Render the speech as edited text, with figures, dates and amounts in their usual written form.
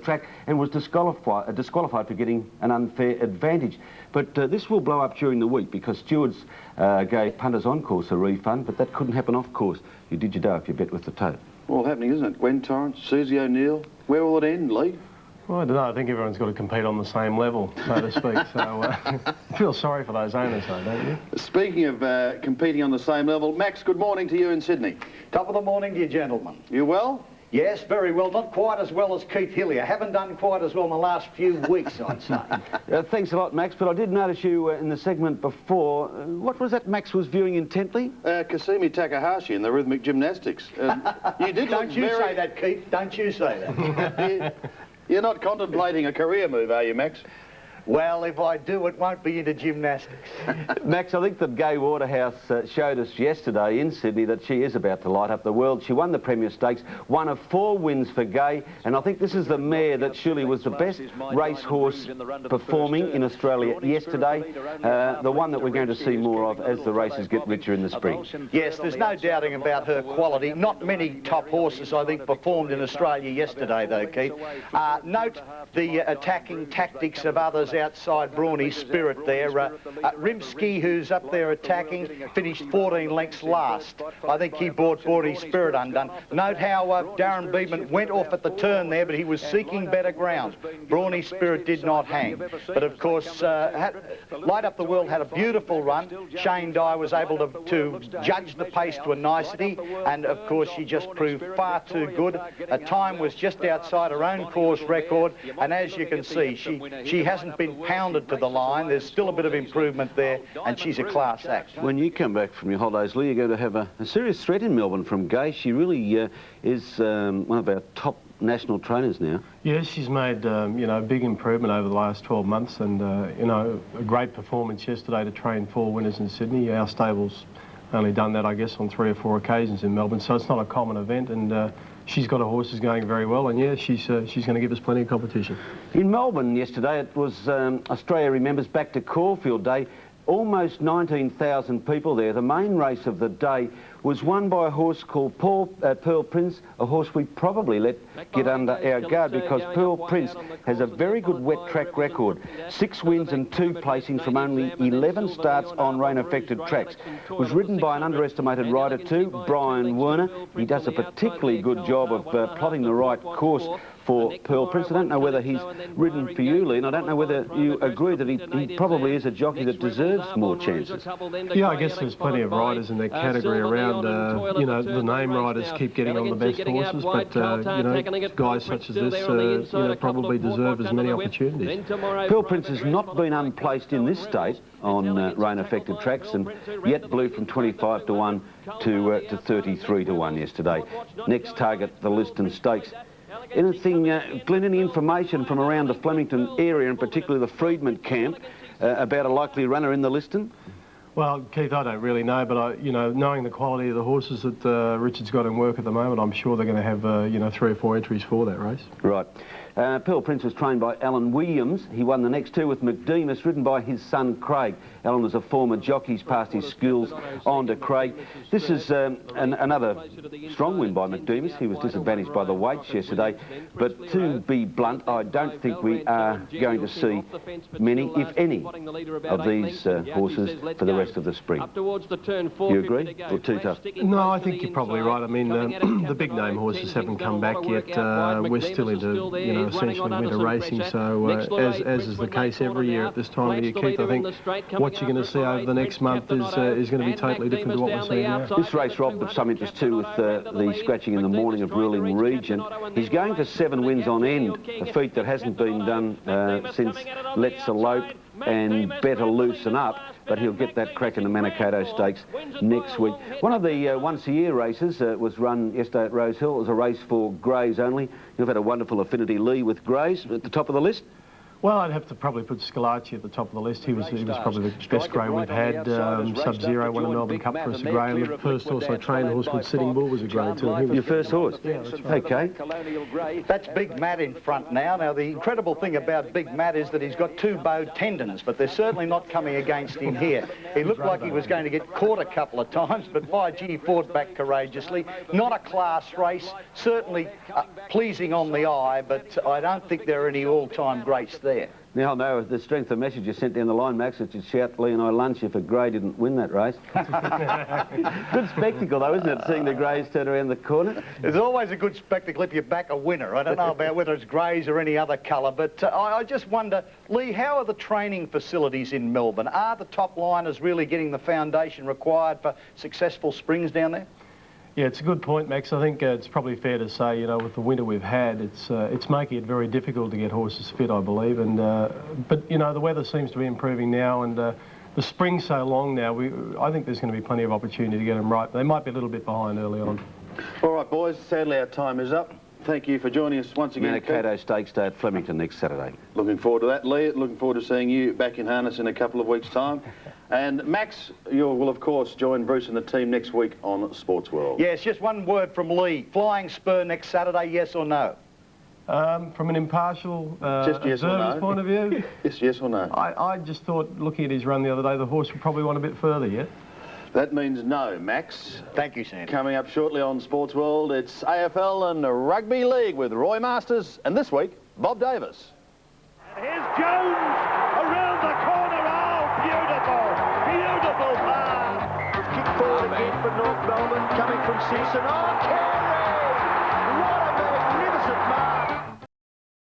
track and was disqualified for getting an unfair advantage. But this will blow up during the week because stewards gave punters on course a refund, but that couldn't happen off course. You did your dough if you bet with the tote. All happening, isn't it? Gwen Torrance, Susie O'Neill. Where will it end, Lee? Well, I don't know. I think everyone's got to compete on the same level, so to speak. So I feel sorry for those owners, though, don't you? Speaking of competing on the same level, Max, good morning to you in Sydney. Top of the morning to you, gentlemen. You well? Yes, very well. Not quite as well as Keith Hillier. Haven't done quite as well in the last few weeks, I'd say. Thanks a lot, Max, but I did notice you in the segment before. What was that Max was viewing intently? Kasumi Takahashi in the rhythmic gymnastics. You did Don't you say that, Keith. Don't you say that. You're not contemplating a career move, are you, Max? Well, if I do, it won't be into gymnastics. Max, I think that Gay Waterhouse showed us yesterday in Sydney that she is about to light up the world. She won the Premier Stakes, one of 4 wins for Gay, and I think this is the mare that surely was the best racehorse performing in Australia yesterday, the one that we're going to see more of as the races get richer in the spring. Yes, there's no doubting about her quality. Not many top horses, I think, performed in Australia yesterday, though, Keith. Note the attacking tactics of others outside Brawny Spirit there. Rimsky, who's up there attacking, finished 14 lengths last. I think he brought Brawny Spirit undone. Note how Darren Beedman went off at the turn there, but he was seeking better ground. Brawny Spirit did not hang. But of course, Light Up the World had a beautiful run. Shane Dye was able to judge the pace to a nicety, and of course she just proved far too good. Her time was just outside her own course record, and as you can see, she hasn't been pounded to the line. There's still a bit of improvement there, and she's a class act. When you come back from your holidays, Lee, you're going to have a serious threat in Melbourne from Gay. She really is one of our top national trainers now. Yeah, she's made you know, a big improvement over the last 12 months, and you know, a great performance yesterday to train 4 winners in Sydney. Our stable's only done that, I guess, on 3 or 4 occasions in Melbourne, so it's not a common event, and she's got her horses going very well, and yeah, she's going to give us plenty of competition. In Melbourne yesterday, it was Australia Remembers Back to Caulfield Day. Almost 19,000 people there. The main race of the day was won by a horse called Pearl Prince, a horse we probably let get under our guard because Pearl Prince has a very good wet track record. 6 wins and 2 placings from only 11 starts on rain-affected tracks. Was ridden by an underestimated rider too, Brian Werner. He does a particularly good job of plotting the right course for Pearl Prince. I don't know whether he's ridden for you, Lee, and I don't know whether you agree that he probably is a jockey that deserves more chances. Yeah, I guess there's plenty of riders in their category around. You know, the name riders keep getting on the best horses, but you know, guys such as this, you know, probably deserve as many opportunities. Pearl Prince has not been unplaced in this state on rain-affected tracks, and yet blew from 25 to 1 to 33 to 1 yesterday. Next target, the Liston Stakes. Anything, Glenn, any information from around the Flemington area, and particularly the Freedman camp, about a likely runner in the Liston? Well, Keith, I don't really know, but you know, knowing the quality of the horses that Richard's got in work at the moment, I'm sure they're going to have you know, 3 or 4 entries for that race. Right. Pearl Prince was trained by Alan Williams. He won the next 2 with McDemus, ridden by his son Craig. Alan was a former jockey. He's passed his skills on to Craig. This is another strong win by McDemus. He was disadvantaged by the weights yesterday. But to be blunt, I don't think we are going to see many, if any, of these horses for the rest of the spring. You agree? Or too tough? No, I think you're probably right. I mean, the big name horses haven't come back yet. We're still into, you know, essentially winter racing, so as is the case every year at this time of the year, Keith, I think what you're going to see over the next month is going to be totally different to what we're seeing now. This race robbed of some interest too with the scratching in the morning of Ruling Region. He's going to 7 wins on end, a feat that hasn't been done since Let's Elope and Better Loosen Up, but he'll get that crack in the Manikato Stakes next week. One of the once-a-year races was run yesterday at Rosehill. It was a race for greys only. You've had a wonderful affinity, Lee, with greys at the top of the list. Well, I'd have to probably put Scalacci at the top of the list. He was probably the best grey we've had. Sub-Zero won a Melbourne Cup for us, a grey. And the first horse I trained, a horse called Sitting Bull, was a grey too. Your first horse? Yeah, that's right. Okay. That's Big Matt in front now. Now, the incredible thing about Big Matt is that he's got 2 bowed tendons, but they're certainly not coming against him here. He looked like he was going to get caught a couple of times, but by gee, he fought back courageously. Not a class race, certainly pleasing on the eye, but I don't think there are any all-time greats there. Now I know the strength of message you sent down the line, Max, that you'd shout Lee and I lunch if a grey didn't win that race. Good spectacle, though, isn't it, seeing the greys turn around the corner? It's always a good spectacle if you back a winner. I don't know about whether it's greys or any other colour, but I just wonder, Lee, how are the training facilities in Melbourne? Are the top liners really getting the foundation required for successful springs down there? Yeah, it's a good point, Max. I think it's probably fair to say, you know, with the winter we've had, it's making it very difficult to get horses fit, I believe. And but you know, the weather seems to be improving now, and the spring's so long now. I think there's going to be plenty of opportunity to get them right. They might be a little bit behind early on. All right, boys. Sadly, our time is up. Thank you for joining us once again. Manikato Stakes Day at Flemington next Saturday. Looking forward to that, Lee. Looking forward to seeing you back in harness in a couple of weeks' time. And Max, you will of course join Bruce and the team next week on Sportsworld. Yes, just one word from Lee. Flying Spur next Saturday, yes or no? From an impartial just yes or observer's no. point of view, yes or no. I just thought, looking at his run the other day, the horse would probably want a bit further yet. That means no, Max. Thank you, Sam. Coming up shortly on Sportsworld, it's AFL and Rugby League with Roy Masters, and this week, Bob Davis. Here's Jones around the corner. Oh, beautiful, beautiful pass. Kick forward again for North Melbourne, coming from Simpson. Oh, Carey!